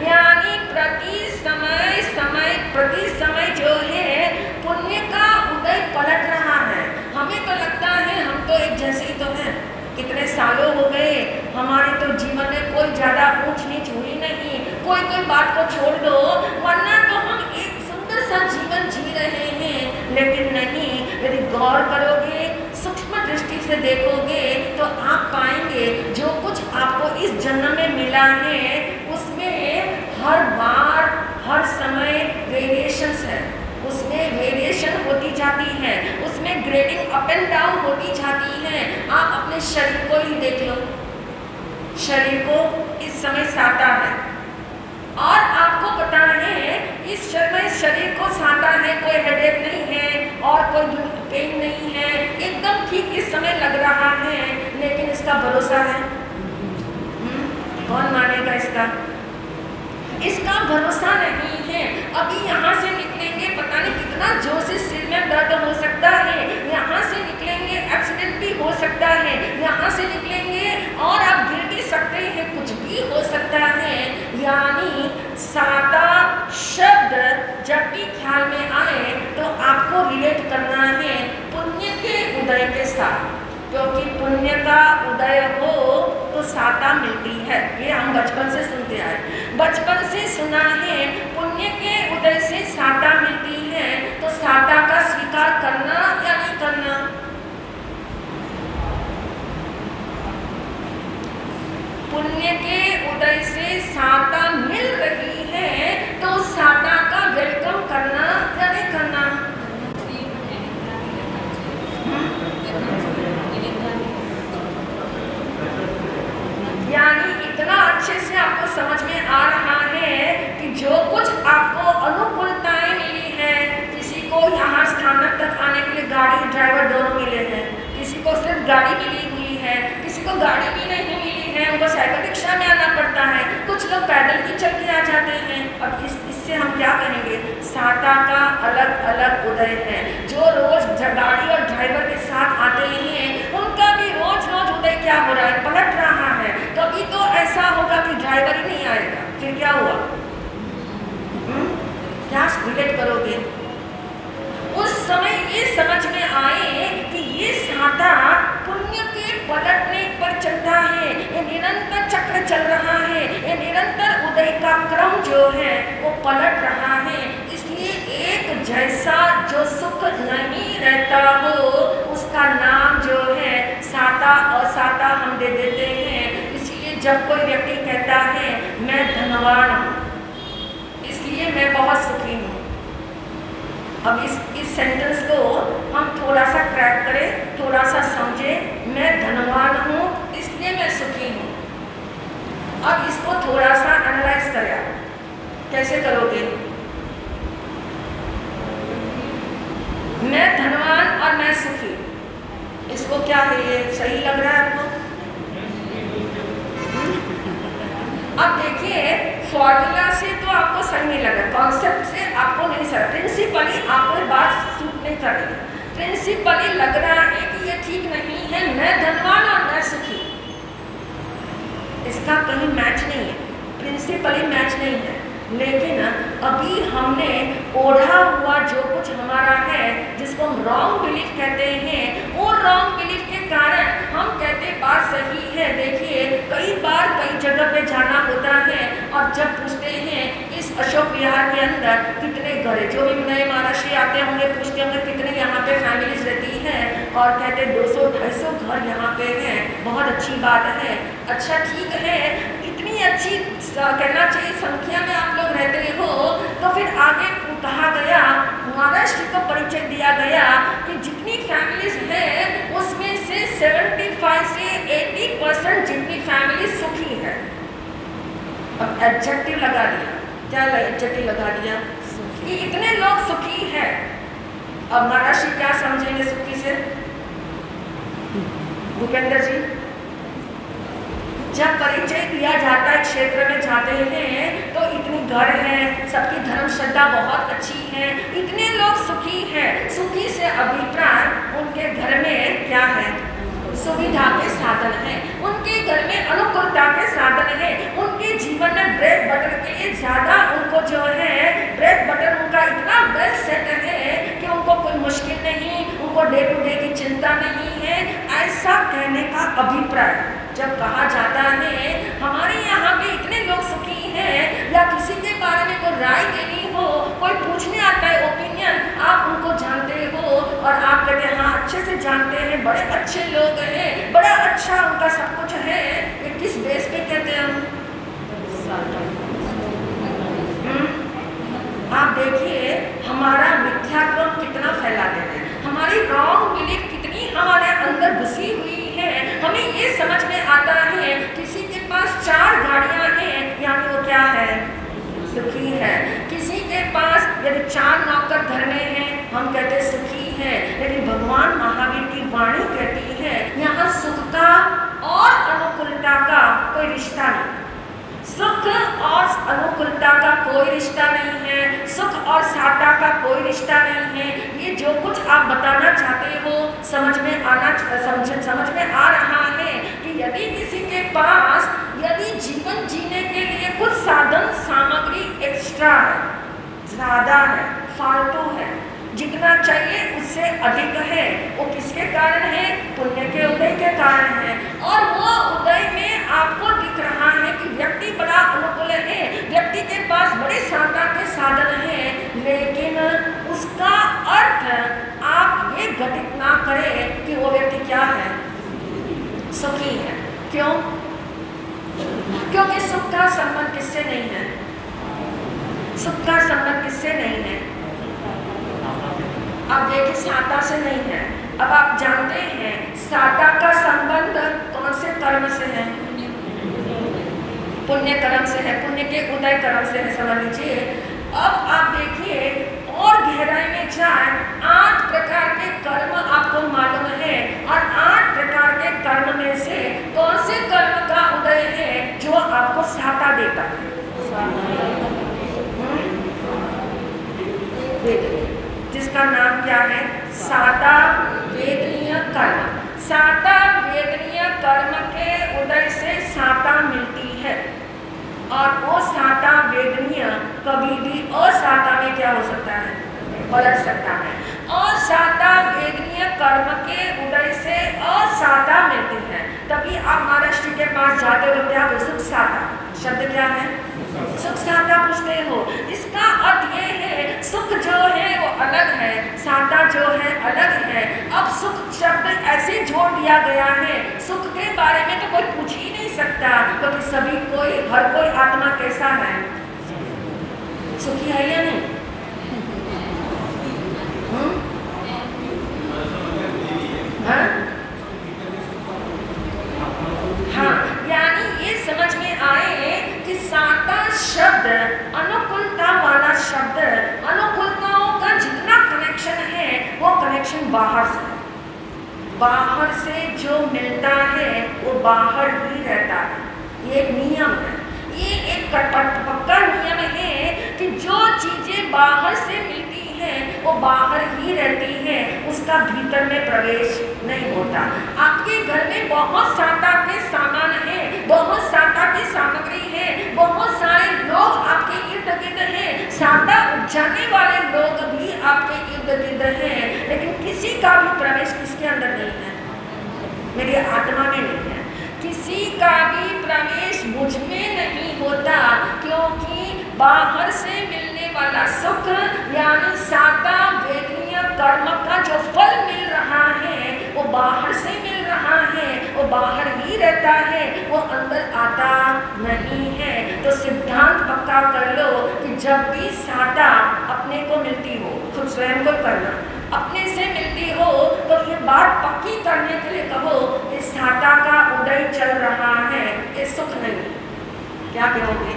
यानी प्रति समय, समय प्रति समय जो है पुण्य का उदय पलट रहा है। हमें तो लगता है हम तो एक जैसे ही तो हैं, कितने सालों हो गए, हमारे तो जीवन में कोई ज़्यादा ऊंच नीच हुई नहीं, कोई बात को छोड़ दो, वरना तो हम एक सुंदर सा जीवन जी रहे हैं। लेकिन नहीं, यदि गौर करोगे, सूक्ष्म दृष्टि से देखोगे तो आप पाएंगे जो कुछ आपको इस जन्म में मिला है उसमें हर बार हर समय वेरिएशंस है, उसमें वेरिएशन होती जाती है, उसमें ग्रेडिंग अप एंड डाउन होती जाती है। आप अपने शरीर को ही देख लो, शरीर को इस समय साता है, और आपको पता है इस समय शरीर को साता है, कोई हेडेक नहीं है और कोई पेन नहीं है, एकदम ठीक इस समय लग रहा है, लेकिन इसका भरोसा है, कौन मानेगा इसका, इसका भरोसा नहीं है। अभी यहाँ से निकलेंगे, पता नहीं कितना जोर से सिर में दर्द हो सकता है, यहाँ से निकलेंगे एक्सीडेंट भी हो सकता है, यहाँ से निकलेंगे और आप गिर भी सकते हैं, कुछ भी हो सकता है। यानी साता शब्द जब भी ख्याल में आए तो आपको रिलेट करना है पुण्य के उदय के साथ, क्योंकि पुण्य का उदय हो तो साता मिलती है। ये हम बचपन से सुनते आए, बचपन से सुना है, पुण्य के उदय से साता मिलती है। तो साता का स्वीकार करना या नहीं करना? पुण्य के उदय से साता मिल रही है तो साता का वेलकम करना या नहीं करना? यानी इतना अच्छे से आपको समझ में आ रहा है कि जो कुछ आपको अनुकूलताएं मिली है, किसी को यहाँ स्थानक तक आने के लिए गाड़ी ड्राइवर दोनों मिले हैं, किसी को सिर्फ गाड़ी मिली हुई है, किसी को गाड़ी भी नहीं मिली है, उनको साइकिल रिक्शा में आना पड़ता है, कुछ लोग पैदल भी चल के आ जाते हैं। अब इससे हम क्या कहेंगे? साता का अलग अलग उदय है। जो रोज गाड़ी और ड्राइवर के साथ आते हैं उनका भी रोज रोज उदय क्या हो रहा है? पलट रहा है। कभी तो ऐसा होगा कि ड्राइवर ही नहीं आएगा, फिर क्या हुआ? क्या रिलेट करोगे? उस समय ये समझ में आए कि ये साता पुण्य के पलटने पर चलता है, ये निरंतर चक्र चल रहा है, ये निरंतर उदय का क्रम जो है वो पलट रहा है। इसलिए एक जैसा जो सुख नहीं रहता हो उसका नाम जो है साता असाता हम दे देते हैं। इसलिए जब कोई व्यक्ति कहता है मैं धनवान हूँ, इसलिए मैं बहुत सुखी हूँ। अब इस सेंटेंस को हम थोड़ा सा क्रैक करें, थोड़ा सा समझें। मैं धनवान हूँ इसलिए मैं सुखी हूँ। अब इसको थोड़ा सा एनालाइज करें। आप कैसे करोगे? मैं धनवान और मैं सुखी, इसको क्या है? ये सही लग रहा है आपको? अब देखिए, फॉर्मूला से तो आपको सही नहीं लगा, कॉन्सेप्ट से आपको नहीं सर, प्रिंसिपली आपको बात सूट नहीं कर रही, प्रिंसिपली लग रहा है कि ये ठीक नहीं है, मैं धनवान और मैं सुखी। इसका कहीं मैच नहीं है, प्रिंसिपली मैच नहीं है। लेकिन अभी हमने ओढ़ा हुआ जो कुछ हमारा है, जिसको हम रॉन्ग बिलीफ कहते हैं, वो रॉन्ग बिलीफ के कारण हम कहते बात सही है। देखिए, कई बार कई जगह पे जाना होता है और जब पूछते हैं इस अशोक विहार के अंदर कितने घर है, जो भी नए महाराष्ट्री आते होंगे पूछते होंगे कितने यहाँ पे फैमिलीज रहती हैं, और कहते 200-250 घर यहाँ पे हैं। बहुत अच्छी बात है, अच्छा ठीक है, इतनी अच्छी कहना चाहिए संख्या में आप लोग रहते हो। तो फिर आगे कहा गया, महाराष्ट्र को परिचय दिया गया कि जितनी फैमिलीज हैं उसमें से 75 से 80% जितनी फैमिली सुखी है। अब एडजेक्टिव लगा दिया, क्या एडजेक्टिव लगा दिया कि इतने लोग सुखी हैं। अब महाराष्ट्र क्या समझेंगे सुखी से? भूपेंद्र जी, जब परिचय दिया जाता है, क्षेत्र में जाते हैं तो इतनी घर है, सबकी धर्म श्रद्धा बहुत अच्छी है, इतने लोग सुखी हैं। सुखी से अभिप्राय उनके घर में क्या है? सुविधा के साधन है, उनके घर में अनुकूलता के साधन है, उनके जीवन में ब्रेड बटर के लिए ज्यादा उनको जो है ब्रेड बटर उनका इतना वेल सेट है कि उनको कोई मुश्किल नहीं, उनको डे टू डे की चिंता नहीं है। ऐसा कहने का अभिप्राय जब कहा जाता है हमारे यहाँ पे इतने लोग सुखी हैं, या किसी के बारे में कोई राय देनी हो, कोई पूछने आता है ओपिनियन, आप उनको जानते हो और आप कहते हैं हाँ अच्छे से जानते हैं, बड़े अच्छे लोग हैं, बड़ा अच्छा उनका सब कुछ है, ये किस बेस पे कहते हैं हम? आप देखिए हमारा मिथ्याक्रम कितना फैलाते हैं, हमारी रॉन्ग बिलीफ कितनी हमारे अंदर घुसी हुई है। हमें ये समझ में आता है किसी के पास 4 गाड़ियां हैं यानी वो क्या है? सुखी है। किसी के पास यदि 4 नौकर घर में हैं हम कहते सुखी है। लेकिन भगवान महावीर की वाणी कहती है यहाँ सुख का और अनुकूलता का कोई रिश्ता नहीं, सुख और अनुकूलता का कोई रिश्ता नहीं है, सुख और साता का कोई रिश्ता नहीं है। ये जो कुछ आप बताना चाहते हो समझ में आ रहा है कि यदि किसी के पास यदि जीवन जीने के लिए कुछ साधन सामग्री एक्स्ट्रा है, ज्यादा है, फालतू है, जितना चाहिए उससे अधिक है। वो किसके कारण है? पुण्य के उदय के कारण है। और वो उदय में आपको दिख रहा है कि व्यक्ति बड़ा अनुकूल है, व्यक्ति के पास बड़े साधना के साधन है, लेकिन उसका अर्थ आप ये घटित ना करें कि वो व्यक्ति क्या है? सुखी है। क्यों? क्योंकि सुख का संबंध किससे नहीं है? सुख का संबंध किससे नहीं है? अब देखिए, साता से नहीं है। अब आप जानते हैं साता का संबंध कौन से कर्म से है? पुण्य कर्म से है, पुण्य के उदय कर्म से है, समझ लीजिए। अब आप देखिए और गहराई में जाए, 8 प्रकार के कर्म आपको मालूम है, और 8 प्रकार के कर्म में से कौन से कर्म का उदय है जो आपको साता देता है? जिसका नाम क्या है? साता वेदनीय कर्म। साता वेदनीय कर्म के उदय से साता मिलती है, और वो साता वेदनीय कभी भी असाता में क्या हो सकता है? पलट सकता है। असाता वेदनीय कर्म के उदय से असाता मिलती है। तभी आप महाराष्ट्र के पास जाते हो, क्या हो? सुख साता शब्द क्या है? सुख साता पूछते हो। इसका अर्थ ये है, सुख जो है वो अलग है, साता जो है अलग है। अब सुख शब्द ऐसे जोड़ दिया गया है, सुख के बारे में तो कोई पूछ ही नहीं सकता, क्योंकि सभी कोई, हर कोई आत्मा कैसा है? सुखी है या नहीं? हाँ, यानी ये समझ में आए कि साता शब्द अनुकूलता वाला शब्द, अनुकूलताओं का जितना कनेक्शन है वो कनेक्शन बाहर से, बाहर से जो मिलता है वो बाहर ही रहता है। ये एक नियम है, ये एक पक्का नियम है कि जो चीजें बाहर से मिलती हैं वो बाहर ही रहती हैं, उसका भीतर में प्रवेश नहीं होता। आपके घर में बहुत साता के सामान है, बहुत साता की सामग्री है, बहुत सारे लोग आपके इर्द गिर्द हैं, साता उपजाने वाले लोग भी आपके इर्द गिर्द हैं, लेकिन किसी का भी प्रवेश किसके अंदर नहीं है? मेरी आत्मा में नहीं है। किसी का भी प्रवेश मुझ में नहीं होता, क्योंकि बाहर से मिलने वाला सुख यानी साता वेदनीय कर्म का जो फल मिल रहा है वो बाहर से मिल रहा है, वो बाहर ही रहता है, वो अंदर आता नहीं है। तो सिद्धांत पक्का कर लो कि जब भी साता अपने को मिलती हो, खुद स्वयं को करना, अपने से मिलती हो, तो ये बात पक्की करने के लिए कहो कि साता का उदय चल रहा है, ये सुख नहीं। क्या कहोगे?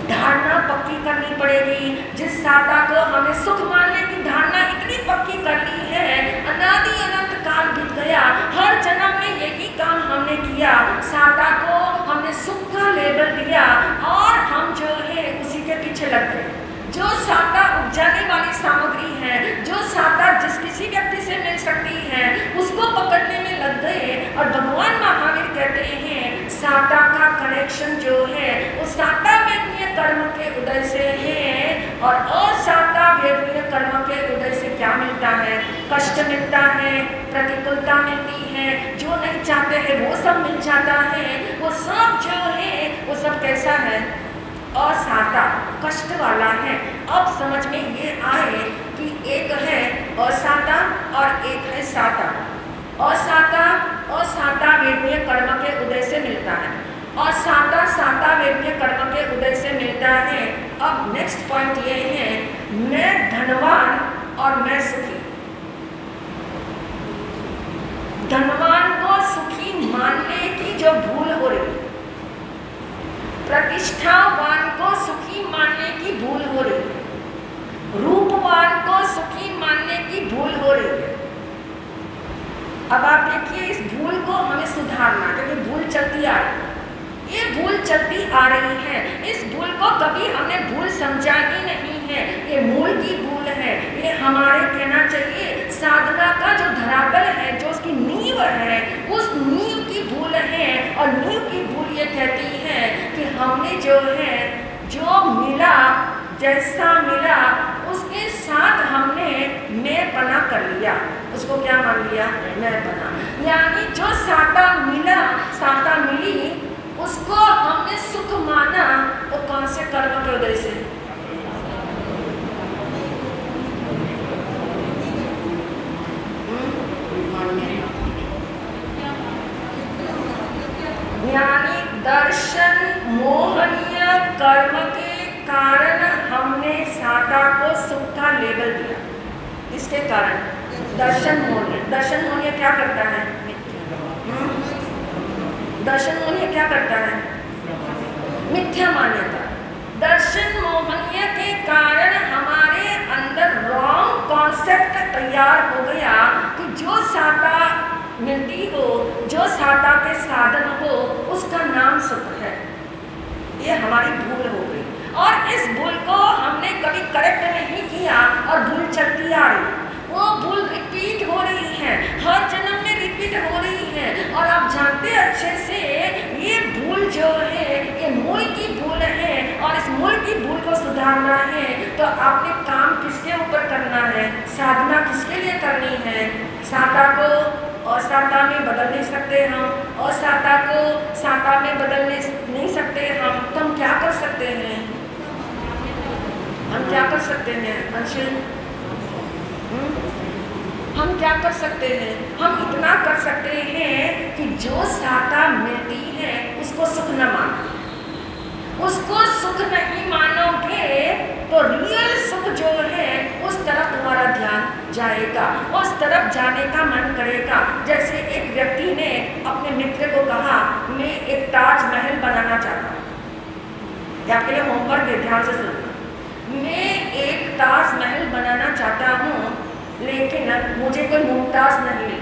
धारणा पक्की करनी पड़ेगी। जिस साता को हमें सुख मानने की धारणा इतनी पक्की कर ली है, अनादि अनंत काल बीत गया, हर जन्म में यही काम हमने किया, साता को हमने सुख का लेबल दिया और हम जो है उसी के पीछे लग गए। जो साता उपजाने वाली सामग्री है, जो साता जिस किसी व्यक्ति से मिल सकती है, उसको पकड़ने में लग गए। और भगवान महावीर कहते हैं साता का कनेक्शन जो है वो साता वेदनीय कर्म के उदय से है, और असाता वेदनीय कर्म के उदय से क्या मिलता है? कष्ट मिलता है, प्रतिकूलता मिलती है, जो नहीं चाहते हैं वो सब मिल जाता है। वो सब जो है वो सब कैसा है? असाता, कष्ट वाला है। अब समझ में ये आए कि एक है असाता और एक है साता। असाता वेदनीय कर्म के उदय से मिलता है, और साता वेदनीय कर्म के उदय से मिलता है। अब नेक्स्ट पॉइंट ये है, मैं धनवान और मैं सुखी। धनवान को सुखी मानने की जो भूल हो रही, प्रतिष्ठावान को सुखी मानने की भूल हो रही है, रूपवान को सुखी मानने की भूल हो रही है। अब आप देखिए इस भूल को हमें सुधारना, क्योंकि भूल चलती आ रही है, ये भूल चलती आ रही है। इस भूल को कभी हमने भूल समझा ही नहीं है, ये मूल की भूल है। ये हमारे कहना चाहिए साधना का जो धरातल है, जो उसकी नींव है, उस नींव की भूल है। और नींव की भूल ये कहती है कि हमने जो है, जो मिला, जैसा मिला उसके साथ साथ हमने मैं बना कर लिया, उसको क्या मान लिया? मैं बना। यानी जो साता मिला, साता मिली, उसको हमने सुख माना। वो कौन से कर्म के उदय से? यानी दर्शन मोहनीय कर्म के कारण हमने साता को सुख का लेबल दिया। इसके कारण दर्शन मोहनीय, दर्शन मोहनीय क्या करता है? दर्शन मोहनीय क्या करता है? मिथ्या मान्यता। दर्शन मोहनीय के कारण हमारे अंदर रॉन्ग कॉन्सेप्ट तैयार हो गया कि जो साता मिलती हो, जो साता के साधन हो, उसका नाम सुख है। ये हमारी भूल हो गई और इस भूल को हमने कभी करेक्ट नहीं किया और भूल चलती आ रही। वो भूल रिपीट हो रही है, हर जन्म में रिपीट हो रही है। और आप जानते अच्छे से ये भूल जो है ये मूल की भूल है और इस मूल की भूल को सुधारना है तो आपने काम किसके ऊपर करना है? साधना किसके लिए करनी है? साता को असाता में बदल नहीं सकते हम, असाता को साता में बदल नहीं सकते हम। तो हम क्या कर सकते हैं? हम क्या कर सकते हैं अंशुल? हम क्या कर सकते हैं? हम इतना कर सकते हैं कि जो साता मिलती है उसको सुख न मानो। उसको सुख नहीं मानोगे तो रियल सुख जो है उस तरफ तुम्हारा ध्यान जाएगा, उस तरफ जाने का मन करेगा। जैसे एक व्यक्ति ने अपने मित्र को कहा मैं एक ताजमहल बनाना चाहता हूँ। आपके लिए होमवर्क है, ध्यान से सुनना। मैं एक ताजमहल बनाना चाहता हूँ लेकिन मुझे कोई मुमताज नहीं मिली।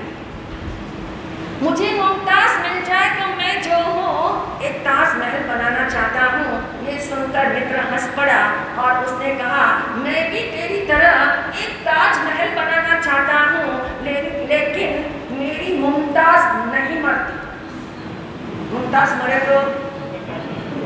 मुझे मुमताज मिल जाए तो मैं जो हूँ एक ताजमहल बनाना चाहता हूँ। ये सुनकर मित्र हंस पड़ा और उसने कहा मैं भी तेरी तरह एक ताजमहल बनाना चाहता हूँ लेकिन मेरी मुमताज नहीं मरती। मुमताज मरे तो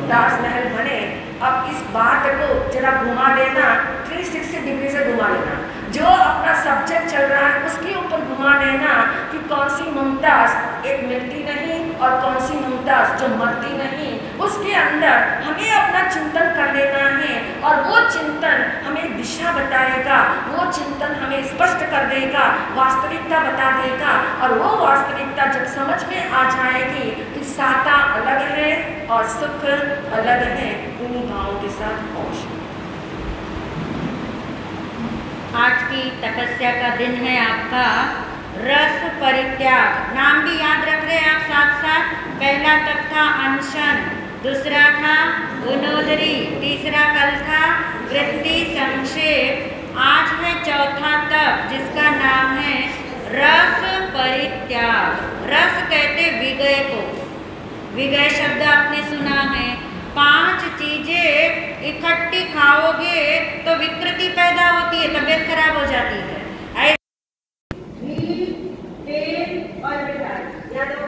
ताजमहल बने। अब इस बात को जरा घुमा देना, 360 डिग्री से घुमा लेना। जो अपना सब्जेक्ट चल रहा है उसके ऊपर घुमा देना कि कौन सी मुमताज एक मिलती नहीं और कौन सी मुमताज जो मरती नहीं। उसके अंदर हमें अपना चिंतन कर लेना है और वो चिंतन हमें दिशा बताएगा, वो चिंतन हमें स्पष्ट कर देगा, वास्तविकता बता देगा। और वो वास्तविकता जब समझ में आ जाएगी कि साता अलग है और सुख अलग है, उन्हीं भावों के साथ पहुँच। आज की तपस्या का दिन है आपका रस परित्याग। नाम भी याद रख रहे हैं आप साथ साथ। पहला तप था अनशन, दूसरा था गुणोदरी, तीसरा कल था वृत्ति संक्षेप, आज है चौथा तप जिसका नाम है रस परित्याग। रस कहते विगय को। विगय शब्द आपने सुना है। 5 चीजें इकट्ठी खाओगे तो विकृति पैदा होती है, तबीयत खराब हो जाती है।